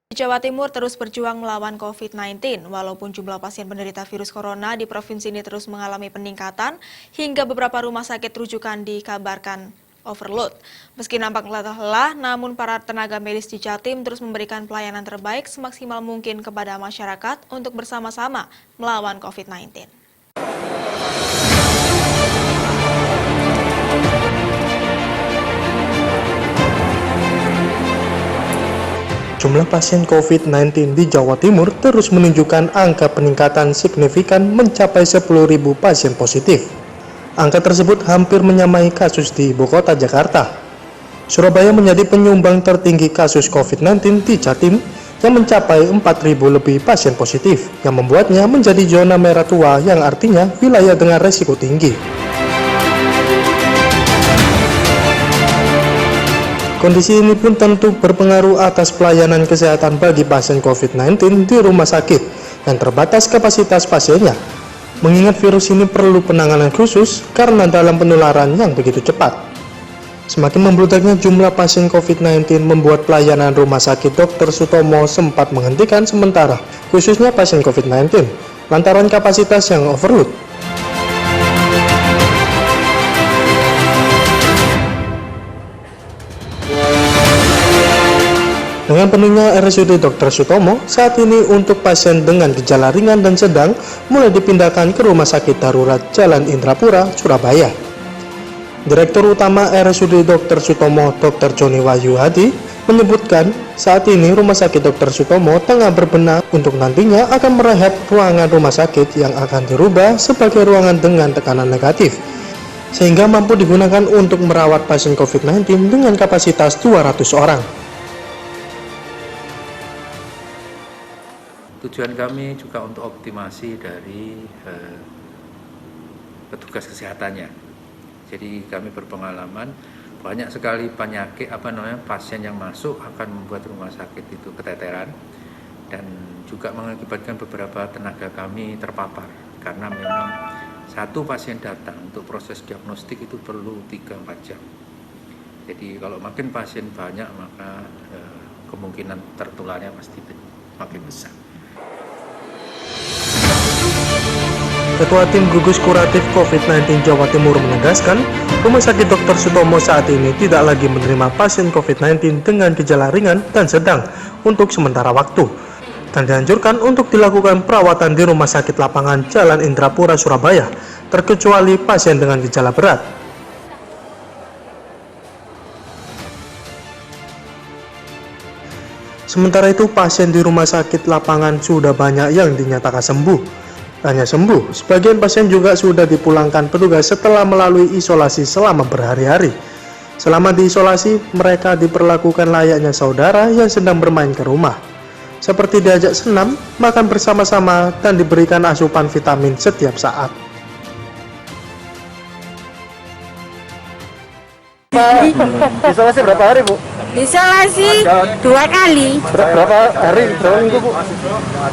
Jawa Timur terus berjuang melawan COVID-19. Walaupun jumlah pasien penderita virus corona di provinsi ini terus mengalami peningkatan, hingga beberapa rumah sakit rujukan dikabarkan overload. Meski nampak lelah, namun para tenaga medis di Jatim terus memberikan pelayanan terbaik semaksimal mungkin kepada masyarakat untuk bersama-sama melawan COVID-19. Jumlah pasien COVID-19 di Jawa Timur terus menunjukkan angka peningkatan signifikan mencapai 10.000 pasien positif. Angka tersebut hampir menyamai kasus di ibu kota Jakarta. Surabaya menjadi penyumbang tertinggi kasus COVID-19 di Jatim yang mencapai 4.000 lebih pasien positif, yang membuatnya menjadi zona merah tua yang artinya wilayah dengan resiko tinggi. Kondisi ini pun tentu berpengaruh atas pelayanan kesehatan bagi pasien COVID-19 di rumah sakit yang terbatas kapasitas pasiennya. Mengingat virus ini perlu penanganan khusus karena dalam penularan yang begitu cepat. Semakin membludaknya jumlah pasien COVID-19 membuat pelayanan rumah sakit Dr. Sutomo sempat menghentikan sementara, khususnya pasien COVID-19, lantaran kapasitas yang overload. Dengan penuhnya RSUD Dr. Sutomo, saat ini untuk pasien dengan gejala ringan dan sedang mulai dipindahkan ke Rumah Sakit Darurat Jalan Indrapura, Surabaya. Direktur Utama RSUD Dr. Sutomo, Dr. Joni Wahyu Hadi, menyebutkan saat ini Rumah Sakit Dr. Sutomo tengah berbenah untuk nantinya akan merehab ruangan rumah sakit yang akan dirubah sebagai ruangan dengan tekanan negatif, sehingga mampu digunakan untuk merawat pasien COVID-19 dengan kapasitas 200 orang. Tujuan kami juga untuk optimasi dari petugas kesehatannya. Jadi kami berpengalaman banyak sekali pasien yang masuk akan membuat rumah sakit itu keteteran dan juga mengakibatkan beberapa tenaga kami terpapar karena memang satu pasien datang untuk proses diagnostik itu perlu 3-4 jam. Jadi kalau makin pasien banyak maka kemungkinan tertularnya pasti makin besar. Ketua Tim Gugus Kuratif COVID-19 Jawa Timur menegaskan, Rumah Sakit Dr. Sutomo saat ini tidak lagi menerima pasien COVID-19 dengan gejala ringan dan sedang untuk sementara waktu, dan dianjurkan untuk dilakukan perawatan di Rumah Sakit Lapangan Jalan Indrapura, Surabaya, terkecuali pasien dengan gejala berat. Sementara itu, pasien di Rumah Sakit Lapangan sudah banyak yang dinyatakan sembuh. Hanya sembuh, sebagian pasien juga sudah dipulangkan petugas setelah melalui isolasi selama berhari-hari. Selama diisolasi, mereka diperlakukan layaknya saudara yang sedang bermain ke rumah. Seperti diajak senam, makan bersama-sama, dan diberikan asupan vitamin setiap saat. Isolasi berapa hari, Bu? Diisolasi 2 kali. Berapa hari? Berapa minggu, Bu?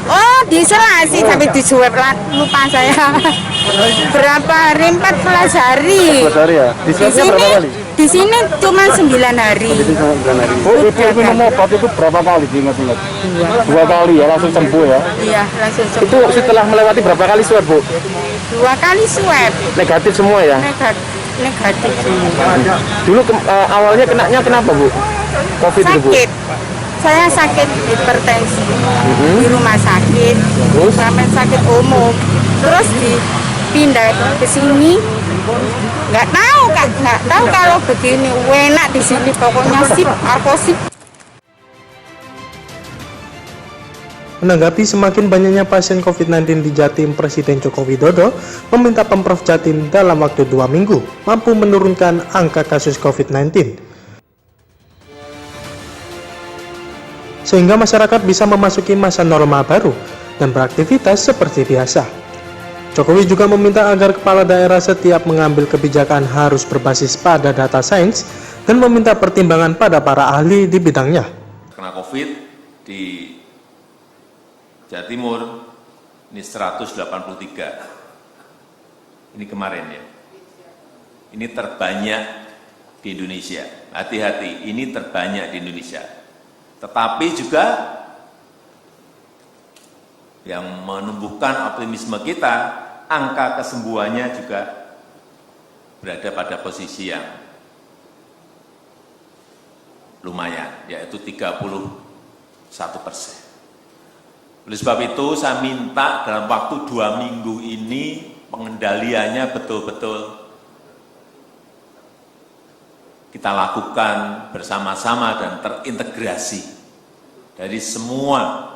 Oh, diisolasi sampai disuap lupa saya. Berapa hari? 14 hari. 14 hari ya? Disuapnya berapa kali? Di sini cuma 9 hari. Bu, ibu minum obat itu berapa kali diingat-ingat? 2 kali ya, langsung sembuh ya? Iya, langsung sembuh. Itu setelah melewati berapa kali swab, Bu? 2 kali swab. Negatif semua ya? Negatif semua. Dulu awalnya kenapa, Bu? COVID itu, Bu? Sakit. Saya sakit hipertensi di rumah sakit. Terus? Sampai sakit umum. Terus dipindah ke sini. Nggak tahu kalau begini enak di sini, pokoknya sip, aku sip. Menanggapi semakin banyaknya pasien COVID-19 di Jatim, Presiden Joko Widodo meminta Pemprov Jatim dalam waktu 2 minggu mampu menurunkan angka kasus COVID-19, sehingga masyarakat bisa memasuki masa normal baru dan beraktivitas seperti biasa. Jokowi juga meminta agar kepala daerah setiap mengambil kebijakan harus berbasis pada data sains dan meminta pertimbangan pada para ahli di bidangnya. Kena COVID di Jawa Timur ini 183. Ini kemarin ya. Ini terbanyak di Indonesia. Hati-hati, ini terbanyak di Indonesia. Tetapi juga yang menumbuhkan optimisme kita, angka kesembuhannya juga berada pada posisi yang lumayan, yaitu 31%. Oleh sebab itu, saya minta dalam waktu 2 minggu ini pengendaliannya betul-betul kita lakukan bersama-sama dan terintegrasi dari semua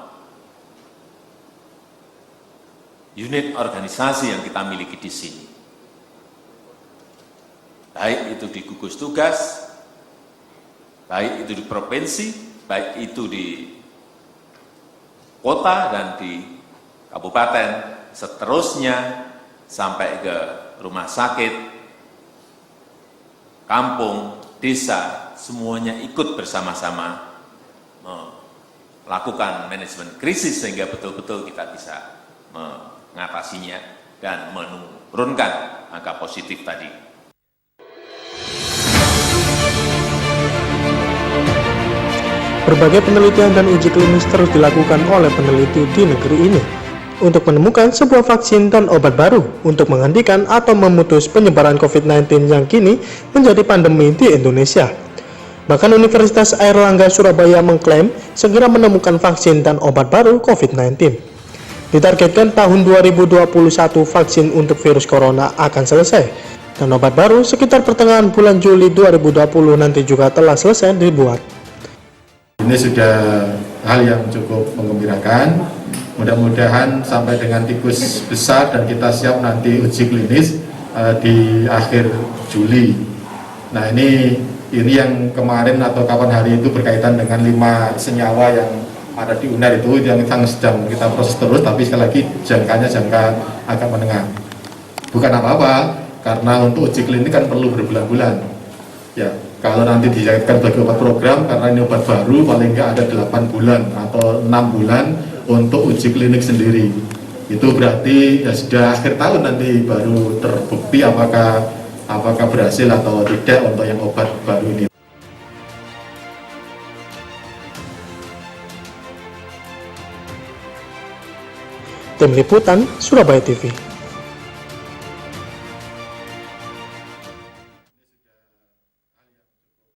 unit organisasi yang kita miliki di sini. Baik itu di gugus tugas, baik itu di provinsi, baik itu di kota dan di kabupaten, seterusnya sampai ke rumah sakit, kampung, desa, semuanya ikut bersama-sama melakukan manajemen krisis sehingga betul-betul kita bisa mengatasinya dan menurunkan angka positif tadi. Berbagai penelitian dan uji klinis terus dilakukan oleh peneliti di negeri ini untuk menemukan sebuah vaksin dan obat baru untuk menghentikan atau memutus penyebaran COVID-19 yang kini menjadi pandemi di Indonesia. Bahkan Universitas Airlangga Surabaya mengklaim segera menemukan vaksin dan obat baru COVID-19. Ditargetkan tahun 2021 vaksin untuk virus corona akan selesai, dan obat baru sekitar pertengahan bulan Juli 2020 nanti juga telah selesai dibuat. Ini sudah hal yang cukup menggembirakan. Mudah-mudahan sampai dengan tikus besar dan kita siap nanti uji klinis di akhir Juli. Nah ini yang kemarin atau kapan hari itu berkaitan dengan 5 senyawa yang ada di UNER itu yang sedang kita proses terus, tapi sekali lagi jangkanya jangka agak menengah. Bukan apa-apa, karena untuk uji klinis kan perlu berbulan-bulan. Ya. Kalau nanti dijadikan sebagai obat program, karena ini obat baru, paling nggak ada 8 bulan atau 6 bulan untuk uji klinik sendiri. Itu berarti ya sudah akhir tahun nanti baru terbukti apakah berhasil atau tidak untuk yang obat baru ini. Tim Liputan Surabaya TV.